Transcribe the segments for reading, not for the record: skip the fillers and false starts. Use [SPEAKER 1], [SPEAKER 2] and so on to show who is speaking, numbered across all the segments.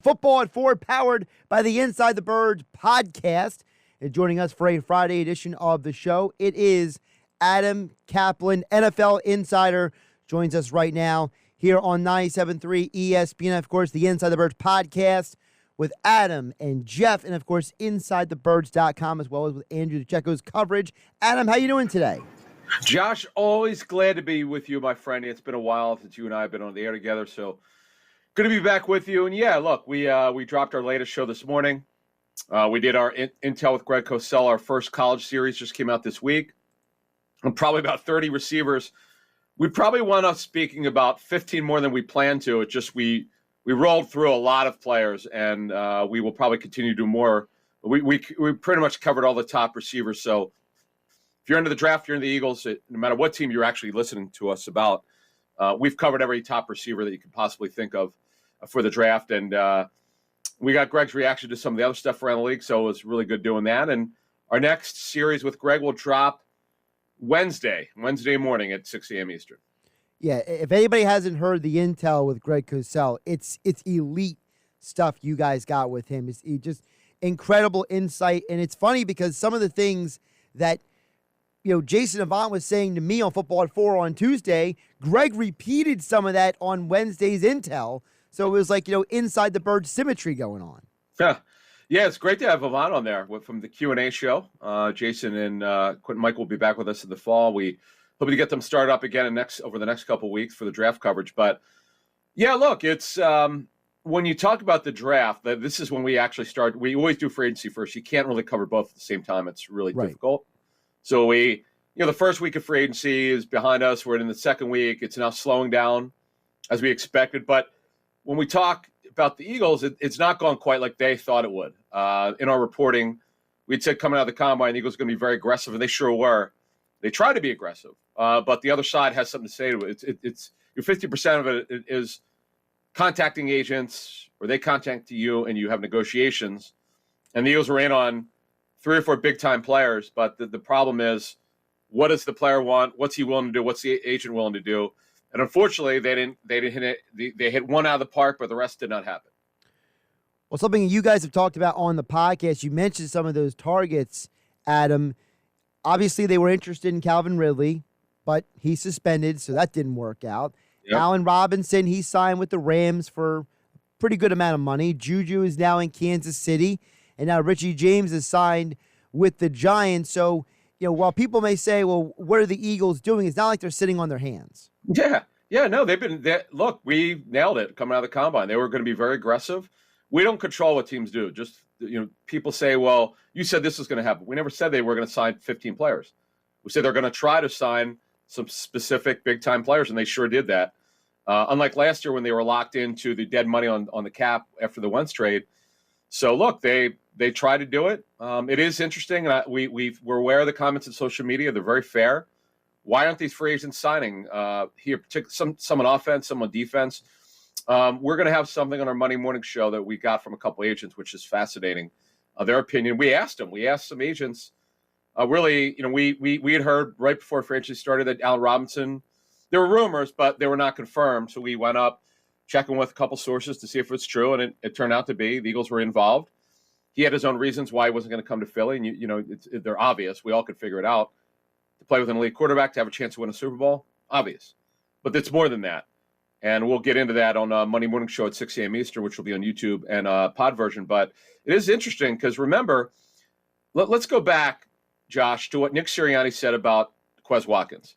[SPEAKER 1] Football at 4, powered by the Inside the Birds podcast. And joining us for a Friday edition of the show, it is Adam Caplan, NFL insider, joins us right now here on 97.3 ESPN. Of course, the Inside the Birds podcast with Adam and Jeff, and of course, InsideTheBirds.com, as well as with Andrew DeCecco's coverage. Adam, how you doing today?
[SPEAKER 2] Josh, always glad to be with you, my friend. It's been a while since you and I have been on the air together, so good to be back with you. And yeah, look, we dropped our latest show this morning. We did our Intel with Greg Cosell. Our first college series just came out this week. And probably about 30 receivers. We probably wound up speaking about 15 more than we planned to. It just we rolled through a lot of players, and we will probably continue to do more. We pretty much covered all the top receivers. So if you're into the draft, you're into the Eagles, no matter what team you're actually listening to us about, we've covered every top receiver that you can possibly think of for the draft. And we got Greg's reaction to some of the other stuff around the league, so it was really good doing that. And our next series with Greg will drop Wednesday morning at 6 a.m. Eastern.
[SPEAKER 1] Yeah, if anybody hasn't heard the Intel with Greg Cosell, it's elite stuff you guys got with him. It's just incredible insight. And it's funny because some of the things that Jason Avant was saying to me on Football at 4 on Tuesday, Greg repeated some of that on Wednesday's Intel. So it was like, inside the bird symmetry going on.
[SPEAKER 2] Yeah, it's great to have Avant on there from the Q&A show. Jason and Quentin Mike will be back with us in the fall. We hope to get them started up again over the next couple of weeks for the draft coverage. But yeah, look, it's when you talk about the draft, this is when we actually start. We always do free agency first. You can't really cover both at the same time. It's really difficult. So the first week of free agency is behind us. We're in the second week. It's now slowing down as we expected. But when we talk about the Eagles, it's not gone quite like they thought it would. In our reporting, we'd said coming out of the combine, the Eagles are going to be very aggressive, and they sure were. They tried to be aggressive, but the other side has something to say to it. It's 50% of it is contacting agents, or they contact you, and you have negotiations. And the Eagles were in on 3 or 4 big-time players, but the problem is, what does the player want? What's he willing to do? What's the agent willing to do? And unfortunately, they didn't hit it. They hit one out of the park, but the rest did not happen.
[SPEAKER 1] Well, something you guys have talked about on the podcast, you mentioned some of those targets, Adam. Obviously, they were interested in Calvin Ridley, but he's suspended, so that didn't work out. Yep. Allen Robinson, he signed with the Rams for a pretty good amount of money. Juju is now in Kansas City. And now Richie James is signed with the Giants. So, while people may say, well, what are the Eagles doing? It's not like they're sitting on their hands.
[SPEAKER 2] Yeah, no, look, we nailed it coming out of the combine. They were going to be very aggressive. We don't control what teams do. Just, people say, well, you said this was going to happen. We never said they were going to sign 15 players. We said they're going to try to sign some specific big-time players, and they sure did that. Unlike last year when they were locked into the dead money on the cap after the Wentz trade. So, look, they try to do it. It is interesting, and we're aware of the comments in social media. They're very fair. Why aren't these free agents signing here, particularly some on offense, some on defense? We're going to have something on our Monday morning show that we got from a couple agents, which is fascinating. Their opinion. We asked some agents. We had heard right before free agency started that Allen Robinson, there were rumors, but they were not confirmed. So we went up checking with a couple sources to see if it's true, and it turned out to be. The Eagles were involved. He had his own reasons why he wasn't going to come to Philly, and they're obvious. We all could figure it out. To play with an elite quarterback, to have a chance to win a Super Bowl, obvious. But it's more than that, and we'll get into that on Monday morning show at 6 a.m. Eastern, which will be on YouTube and pod version. But it is interesting because remember, let's go back, Josh, to what Nick Sirianni said about Quez Watkins.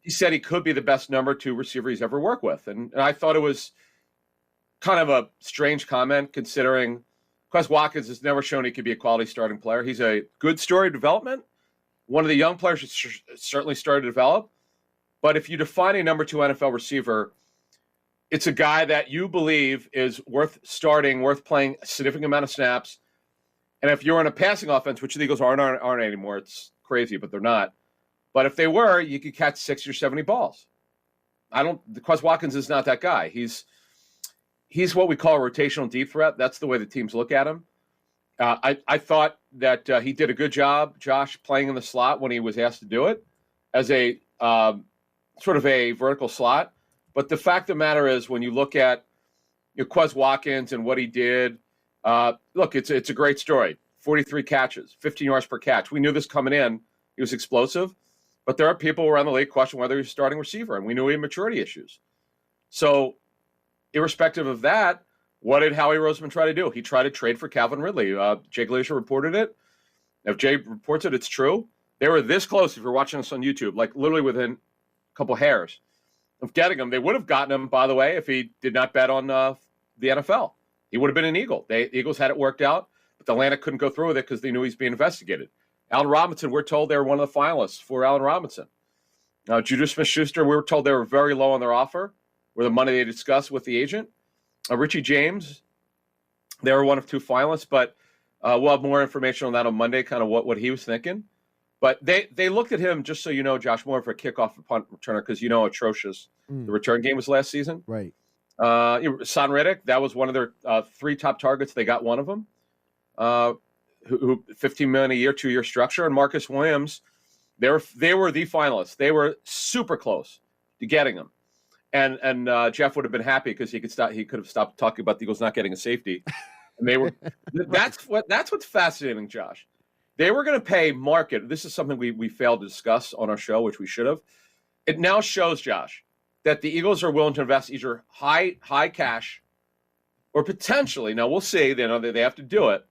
[SPEAKER 2] He said he could be the best number 2 receiver he's ever worked with. And I thought it was kind of a strange comment considering Quez Watkins has never shown he could be a quality starting player. He's a good story of development. One of the young players that certainly started to develop. But if you define a number 2 NFL receiver, it's a guy that you believe is worth starting, worth playing a significant amount of snaps. And if you're in a passing offense, which the Eagles aren't anymore, it's crazy, but they're not. But if they were, you could catch 60 or 70 balls. Quez Watkins is not that guy. He's what we call a rotational deep threat. That's the way the teams look at him. I thought that he did a good job, Josh, playing in the slot when he was asked to do it as a sort of a vertical slot. But the fact of the matter is when you look at Quez Watkins and what he did. Look, it's a great story. 43 catches, 15 yards per catch. We knew this coming in. He was explosive. But there are people around the league question whether he's a starting receiver, and we knew he had maturity issues. So irrespective of that, what did Howie Roseman try to do? He tried to trade for Calvin Ridley. Jay Glazer reported it. If Jay reports it, it's true. They were this close, if you're watching us on YouTube, like literally within a couple hairs of getting him. They would have gotten him, by the way, if he did not bet on the NFL. He would have been an Eagle. The Eagles had it worked out, but Atlanta couldn't go through with it because they knew he's being investigated. Allen Robinson, we're told they were one of the finalists for Allen Robinson. Juju Smith-Schuster, we were told they were very low on their offer, or the money they discussed with the agent. Richie James, they were one of 2 finalists, but we'll have more information on that on Monday, kind of what he was thinking. But they looked at him, just so you know, Josh, more for a kickoff and punt returner, because you know how atrocious the return game was last season.
[SPEAKER 1] Right.
[SPEAKER 2] Son Reddick, that was one of their 3 top targets. They got one of them. Who $15 million a year, 2-year structure, and Marcus Williams, they were the finalists. They were super close to getting him, and Jeff would have been happy because he could have stopped talking about the Eagles not getting a safety, and they were. That's what's fascinating, Josh. They were going to pay market. This is something we failed to discuss on our show, which we should have. It now shows, Josh, that the Eagles are willing to invest either high cash, or potentially, now we'll see. They know that they have to do it.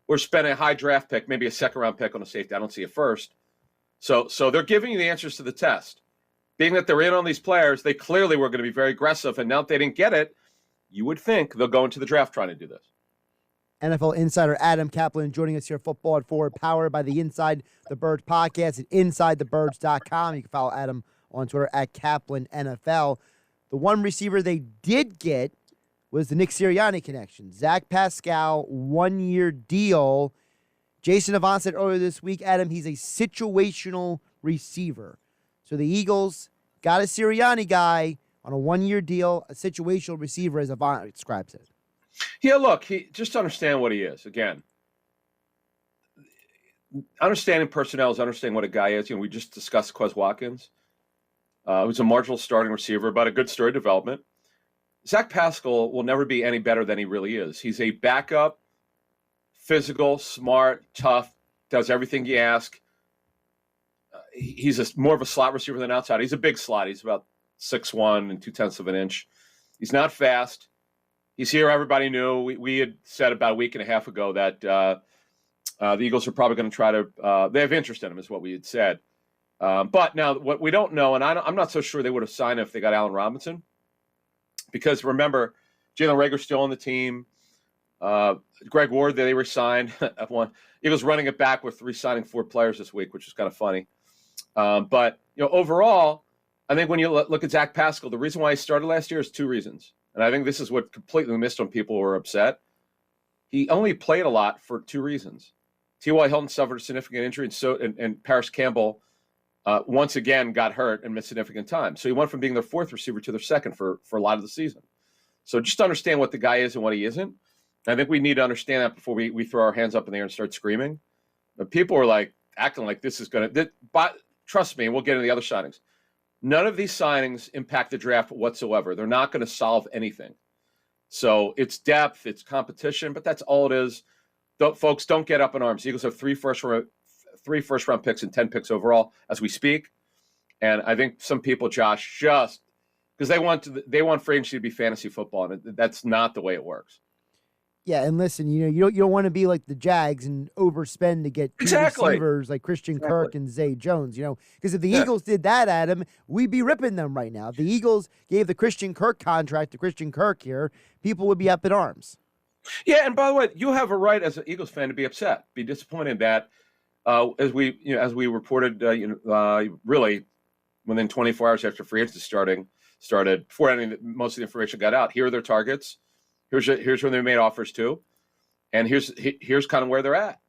[SPEAKER 2] Or spend a high draft pick, maybe a second-round pick on a safety. I don't see a first. So they're giving you the answers to the test. Being that they're in on these players, they clearly were going to be very aggressive. And now that they didn't get it, you would think they'll go into the draft trying to do this.
[SPEAKER 1] NFL insider Adam Caplan joining us here, Football at 4, powered by the Inside the Birds podcast at InsideTheBirds.com. You can follow Adam on Twitter at KaplanNFL. The one receiver they did get was the Nick Sirianni connection. Zach Pascal, 1-year deal. Jason Avant said earlier this week, Adam, he's a situational receiver. So the Eagles got a Sirianni guy on a 1-year deal, a situational receiver, as Avant describes it.
[SPEAKER 2] Yeah, look, just to understand what he is. Again, understanding personnel is understanding what a guy is. We just discussed Quez Watkins. He was a marginal starting receiver, but a good story development. Zach Pascal will never be any better than he really is. He's a backup, physical, smart, tough, does everything you ask. He's more of a slot receiver than outside. He's a big slot. He's about 6'1" and 0.2 of an inch. He's not fast. He's here. Everybody knew. We had said about a week and a half ago that the Eagles are probably going to try to they have interest in him, is what we had said. But now what we don't know, and I'm not so sure they would have signed him if they got Allen Robinson. Because remember, Jalen Reagor's still on the team. Greg Ward, they re-signed. Eagles running it back with re-signing 4 players this week, which is kind of funny. But overall, I think when you look at Zach Pascal, the reason why he started last year is 2 reasons. And I think this is what completely missed on people who are upset. He only played a lot for 2 reasons. T.Y. Hilton suffered a significant injury, and Paris Campbell once again got hurt and missed significant time. So he went from being their 4th receiver to their 2nd for a lot of the season. So just to understand what the guy is and what he isn't, I think we need to understand that before we throw our hands up in the air and start screaming. But people are acting like this is going to – but trust me, and we'll get into the other signings. None of these signings impact the draft whatsoever. They're not going to solve anything. So it's depth, it's competition, but that's all it is. Folks, don't get up in arms. The Eagles have 3 first-round picks and 10 picks overall as we speak. And I think some people, Josh, just because they want free agency to be fantasy football, and that's not the way it works.
[SPEAKER 1] Yeah, and listen, you don't want to be like the Jags and overspend to get 2 receivers like Christian Kirk and Zay Jones, because if the Eagles did that, Adam, we'd be ripping them right now. If the Eagles gave the Christian Kirk contract to Christian Kirk here, people would be up in arms.
[SPEAKER 2] Yeah, and by the way, you have a right as an Eagles fan to be upset, be disappointed that as we reported, really within 24 hours after free agency started before most of the information got out. Here are their targets. Here's when they made offers to, and here's kind of where they're at.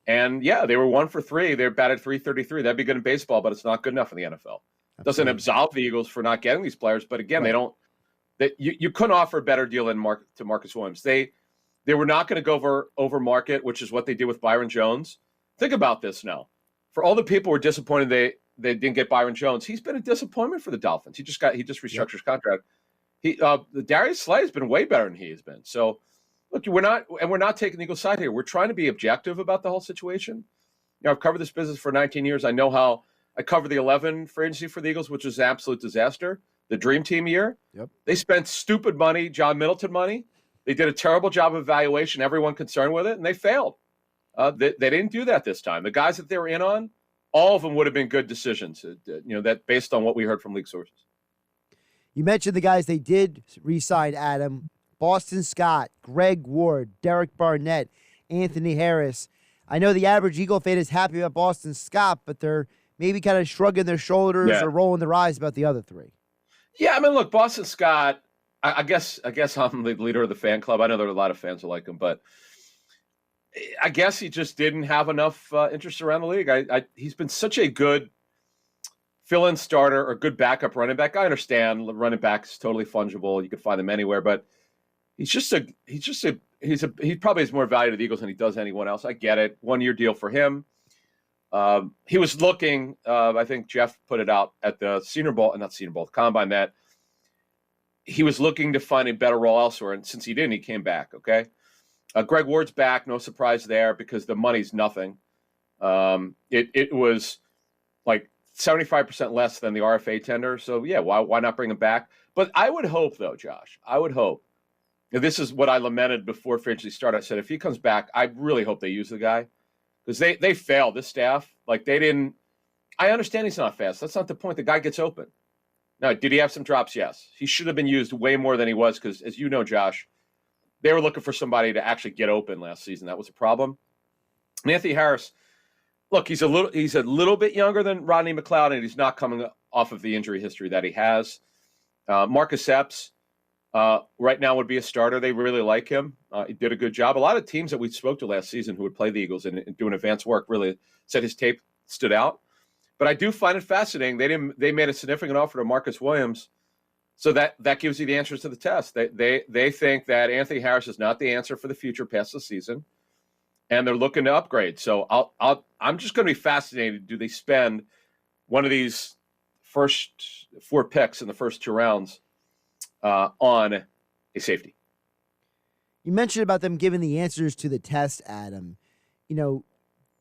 [SPEAKER 2] And yeah, they were 1 for 3. They're batted .333. That'd be good in baseball, but it's not good enough in the NFL. It doesn't absolve the Eagles for not getting these players, but again, you couldn't offer a better deal to Marcus Williams. They were not going to go over market, which is what they did with Byron Jones. Think about this now. For all the people who were disappointed they didn't get Byron Jones, he's been a disappointment for the Dolphins. He just restructured his contract. Darius Slay has been way better than he has been. So, look, we're not taking the Eagles' side here. We're trying to be objective about the whole situation. I've covered this business for 19 years. I know how I covered the 11 free agency for the Eagles, which was an absolute disaster. The dream team year.
[SPEAKER 1] Yep.
[SPEAKER 2] They spent stupid money, John Middleton money. They did a terrible job of evaluation, everyone concerned with it, and they failed. They didn't do that this time. The guys that they were in on, all of them would have been good decisions, that based on what we heard from league sources.
[SPEAKER 1] You mentioned the guys they did re-sign, Adam. Boston Scott, Greg Ward, Derek Barnett, Anthony Harris. I know the average Eagle fan is happy about Boston Scott, but they're maybe kind of shrugging their shoulders or rolling their eyes about the other three.
[SPEAKER 2] Yeah, I mean, look, Boston Scott, I guess I'm the leader of the fan club. I know there are a lot of fans who like him, but I guess he just didn't have enough interest around the league. He's been such a good fill-in starter or good backup running back. I understand running backs totally fungible. You can find them anywhere, but he probably has more value to the Eagles than he does anyone else. I get it. 1-year deal for him. He was looking, I think Jeff put it out at the Combine, that he was looking to find a better role elsewhere. And since he didn't, he came back. Okay. Greg Ward's back. No surprise there because the money's nothing. It was like 75% less than the RFA tender. So yeah, why not bring him back? But I would hope though, Josh, this is what I lamented before free agency started. I said, if he comes back, I really hope they use the guy because they failed this staff. Like they didn't, I understand he's not fast. That's not the point. The guy gets open. Now, did he have some drops? Yes. He should have been used way more than he was because, as you know, Josh, they were looking for somebody to actually get open last season. That was a problem. And Anthony Harris, look, he's a little bit younger than Rodney McLeod, and he's not coming off of the injury history that he has. Marcus Epps right now would be a starter. They really like him. He did a good job. A lot of teams that we spoke to last season who would play the Eagles and doing advanced work really said his tape stood out. But I do find it fascinating. They made a significant offer to Marcus Williams, so that gives you the answers to the test. They think that Anthony Harris is not the answer for the future past the season, and they're looking to upgrade. So I'm just going to be fascinated. Do they spend one of these first 4 picks in the first 2 rounds on a safety?
[SPEAKER 1] You mentioned about them giving the answers to the test, Adam. The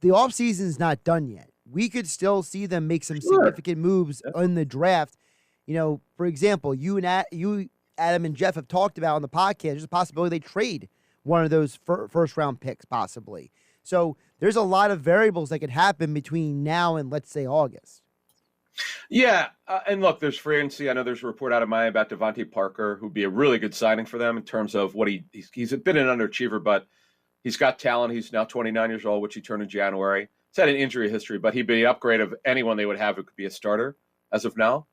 [SPEAKER 1] offseason is not done yet. We could still see them make some significant moves in the draft. For example, you, Adam, and Jeff have talked about on the podcast, there's a possibility they trade one of those first-round picks, possibly. So there's a lot of variables that could happen between now and, let's say, August.
[SPEAKER 2] Yeah, and look, there's free agency. I know there's a report out of Miami about Devontae Parker, who'd be a really good signing for them in terms of what he's been an underachiever, but he's got talent. He's now 29 years old, which he turned in January. He's had an injury history, but he'd be an upgrade of anyone they would have who could be a starter as of now.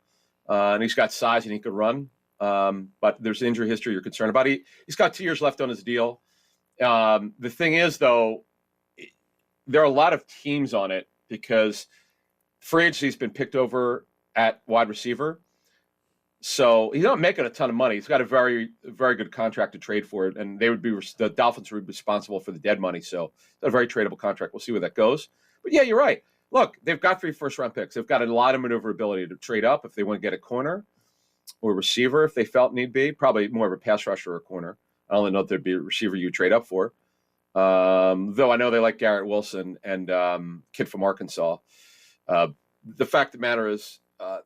[SPEAKER 2] And he's got size and he could run. But there's injury history you're concerned about. He's got 2 years left on his deal. The thing is, though, there are a lot of teams on it because free agency has been picked over at wide receiver. So he's not making a ton of money. He's got a very, very good contract to trade for it. And the Dolphins would be responsible for the dead money. So it's a very tradable contract. We'll see where that goes. But yeah, you're right. Look, they've got 3 first-round picks. They've got a lot of maneuverability to trade up if they want to get a corner or a receiver if they felt need be. Probably more of a pass rusher or a corner. I only know if there'd be a receiver you trade up for. Though I know they like Garrett Wilson and kid from Arkansas. The fact of the matter is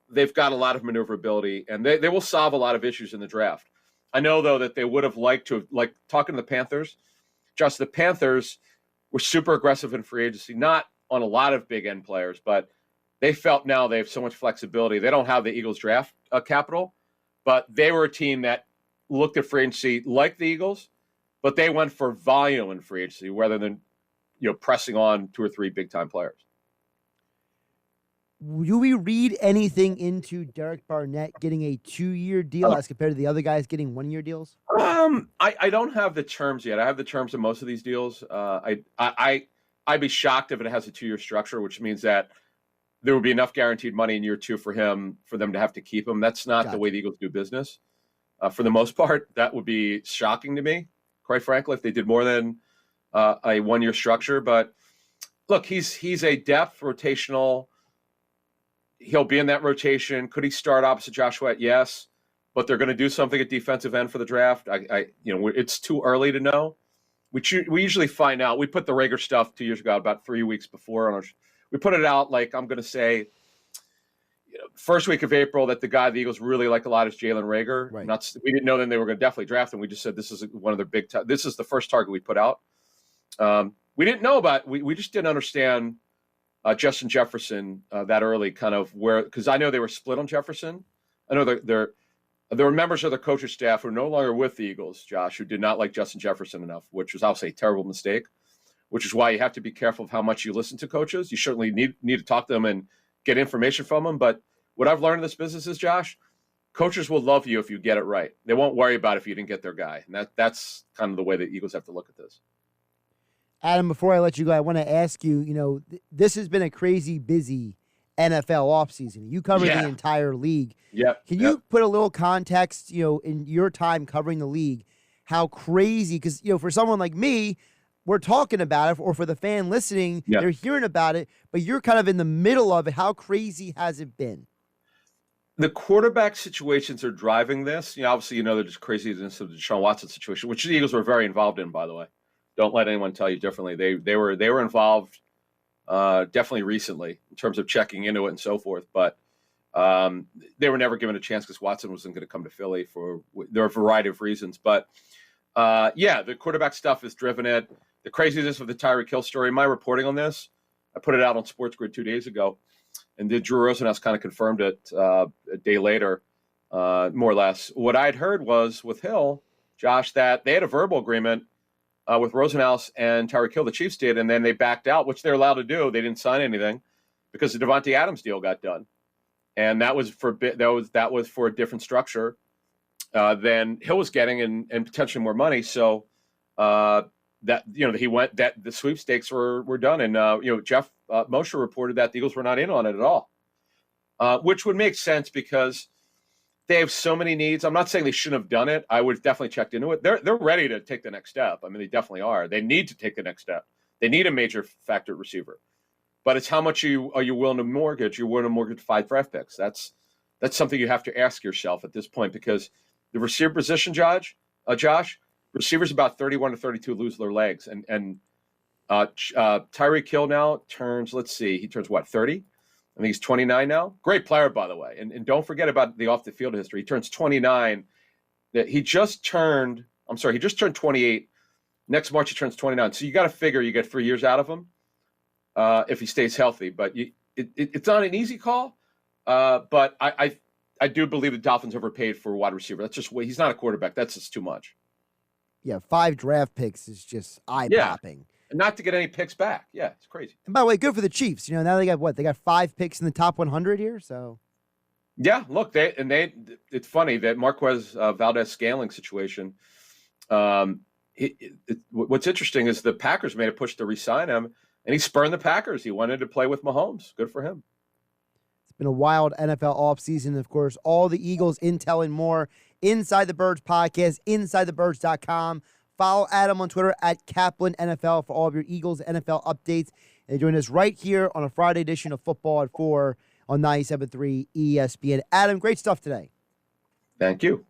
[SPEAKER 2] they've got a lot of maneuverability, and they will solve a lot of issues in the draft. I know, though, that they would have liked to, like talking to the Panthers, just the Panthers were super aggressive in free agency, not on a lot of big end players, but they felt now they have so much flexibility. They don't have the Eagles draft capital, but they were a team that looked at free agency like the Eagles, but they went for volume in free agency rather than pressing on 2 or 3 big time players.
[SPEAKER 1] Do we read anything into Derek Barnett getting a 2-year deal as compared to the other guys getting 1-year deals?
[SPEAKER 2] I don't have the terms yet. I have the terms of most of these deals. I'd be shocked if it has a 2-year structure, which means that there would be enough guaranteed money in year 2 for them to have to keep him. That's not the way the Eagles do business. For the most part, that would be shocking to me, quite frankly, if they did more than a 1-year structure. But look, he's a depth rotational. He'll be in that rotation. Could he start opposite Josh Sweat? Yes. but they're going to do something at defensive end for the draft. It's too early to know. We usually find out. We put the Rager stuff 2 years ago, about 3 weeks before. We put it out like, I'm going to say, first week of April, that the guy the Eagles really like a lot is Jalen Rager.
[SPEAKER 1] Right.
[SPEAKER 2] We didn't know then they were going to definitely draft him. We just said this is one of their big. This is the first target we put out. We didn't know about. We just didn't understand Justin Jefferson that early, kind of where, because I know they were split on Jefferson. I know there were members of the coaching staff who are no longer with the Eagles, Josh, who did not like Justin Jefferson enough, which was, I'll say, a terrible mistake. Which is why you have to be careful of how much you listen to coaches. You certainly need to talk to them and get information from them. But what I've learned in this business is, Josh, coaches will love you if you get it right. They won't worry about if you didn't get their guy. And that's kind of the way the Eagles have to look at this.
[SPEAKER 1] Adam, before I let you go, I want to ask you, this has been a crazy busy NFL offseason. You cover the entire league.
[SPEAKER 2] Yep.
[SPEAKER 1] Can you put a little context, in your time covering the league, how crazy, because, for someone like me, we're talking about it, or for the fan listening, they're hearing about it, but you're kind of in the middle of it. How crazy has it been?
[SPEAKER 2] The quarterback situations are driving this. Obviously, they're just craziness of the Deshaun Watson situation, which the Eagles were very involved in, by the way. Don't let anyone tell you differently. They were involved definitely recently in terms of checking into it and so forth, but they were never given a chance because Watson wasn't going to come to Philly there are a variety of reasons. But the quarterback stuff has driven it. The craziness of the Tyreek Hill story, my reporting on this, I put it out on Sports Grid 2 days ago, and then Drew Rosenhaus kind of confirmed it a day later, more or less. What I had heard was with Hill, Josh, that they had a verbal agreement with Rosenhaus and Tyreek Hill, the Chiefs did, and then they backed out, which they're allowed to do. They didn't sign anything because the Devontae Adams deal got done, and that was for a different structure than Hill was getting and potentially more money. So. That the sweepstakes were done, and Jeff Mosher reported that the Eagles were not in on it at all, which would make sense because they have so many needs. I'm not saying they shouldn't have done it. I would have definitely checked into it. They're ready to take the next step. I mean, they definitely are. They need to take the next step. They need a major factor receiver, but it's how much are you willing to mortgage? You're willing to mortgage 5 draft picks. That's something you have to ask yourself at this point, because the receiver position, Josh. Receivers about 31 to 32 lose their legs, and Tyreek Hill now turns. Let's see, he turns what, 30? I think he's 29 now. Great player, by the way, and don't forget about the off the field history. He turns 29. He just turned 28. Next March he turns 29. So you got to figure you get 3 years out of him if he stays healthy. But it's not an easy call. But I do believe the Dolphins overpaid for a wide receiver. That's just he's not a quarterback. That's just too much.
[SPEAKER 1] Yeah, 5 draft picks is just eye-popping.
[SPEAKER 2] And not to get any picks back. Yeah, it's crazy.
[SPEAKER 1] And by the way, good for the Chiefs. Now they got They got 5 picks in the top 100 here, so.
[SPEAKER 2] Yeah, look, it's funny that Marquez Valdez-Scantling situation. What's interesting is the Packers made a push to re-sign him, and he spurned the Packers. He wanted to play with Mahomes. Good for him.
[SPEAKER 1] It's been a wild NFL offseason. Of course, all the Eagles intel and more. Inside the Birds podcast, InsideTheBirds.com. Follow Adam on Twitter at Caplan NFL for all of your Eagles NFL updates. And join us right here on a Friday edition of Football at 4 on 97.3 ESPN. Adam, great stuff today.
[SPEAKER 2] Thank you.